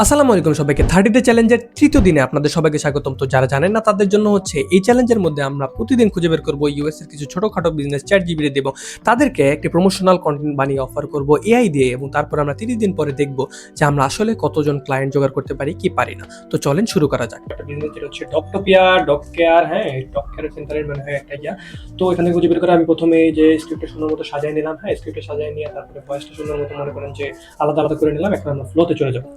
আসসালামু আলাইকুম সবাইকে 30 ডে চ্যালেঞ্জের তৃতীয় দিনে আপনাদের সবাইকে স্বাগতম। তো যারা জানেন না তাদের জন্য হচ্ছে এই চ্যালেঞ্জের মধ্যে আমরা প্রতিদিন খুঁজে বের করব ইউএস এর কিছু ছোটখাটো বিজনেস চ্যাট জিবিতে দেব, তাদেরকে একটি প্রমোশনাল কন্টেন্ট বানিয়ে অফার করব এআই দিয়ে, এবং তারপর আমরা 30 দিন পরে দেখব যে আমরা আসলে কতজন ক্লায়েন্ট জোগাড় করতে পারি কি পারি না। তো চলেন শুরু করা যাক। একটা বিজনেস যেটা হচ্ছে ডগটোপিয়া ডগ কেয়ার, হ্যাঁ ডগ কেয়ার সেন্টারের মানে হয় একটা ইয়া। তো এখানে খুঁজে বের করে আমি প্রথমে এই যে স্ক্রিপ্টটা সুন্দর মতো সাজিয়ে নিলাম, হ্যাঁ স্ক্রিপ্টটা সাজিয়ে নিয়ে তারপরে ভয়েসটা সুন্দর মতো মনে করেন যে আলাদা আলাদা করে নিলাম। এখন আমরা ফ্লোতে চলে যাবো।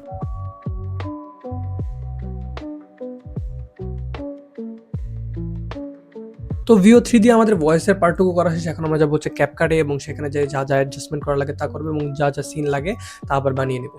তো ভিও 3 দিয়ে আমাদের ভয়েসের পার্টটুকু করা শেষ। এখন আমরা যাবো হচ্ছে ক্যাপকাটে এবং সেখানে যে যা যা অ্যাডজাস্টমেন্ট করা লাগে তা করবো, এবং যা যা সিন লাগে তা আবার বানিয়ে নেব।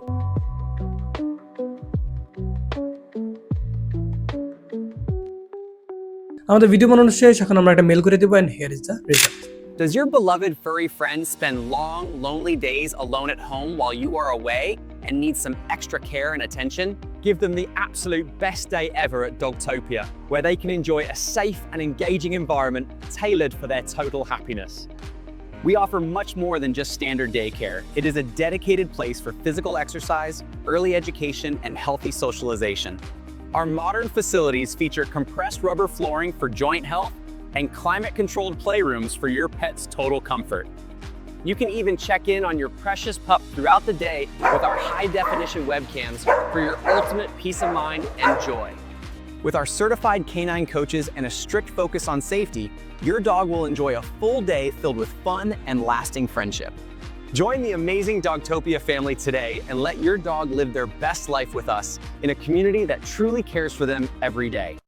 আমাদের ভিডিও বানানো শেষ। এখন আমরা একটা মেল করে দেবো, and here is the result. Does your beloved furry friend spend long, lonely days alone at home while you are away and needs some extra care and attention? Give them the absolute best day ever at Dogtopia, where they can enjoy a safe and engaging environment tailored for their total happiness. We offer much more than just standard daycare. It is a dedicated place for physical exercise, early education, and healthy socialization. Our modern facilities feature compressed rubber flooring for joint health and climate-controlled playrooms for your pet's total comfort. You can even check in on your precious pup throughout the day with our high-definition webcams for your ultimate peace of mind and joy. With our certified canine coaches and a strict focus on safety, your dog will enjoy a full day filled with fun and lasting friendship. Join the amazing Dogtopia family today and let your dog live their best life with us in a community that truly cares for them every day.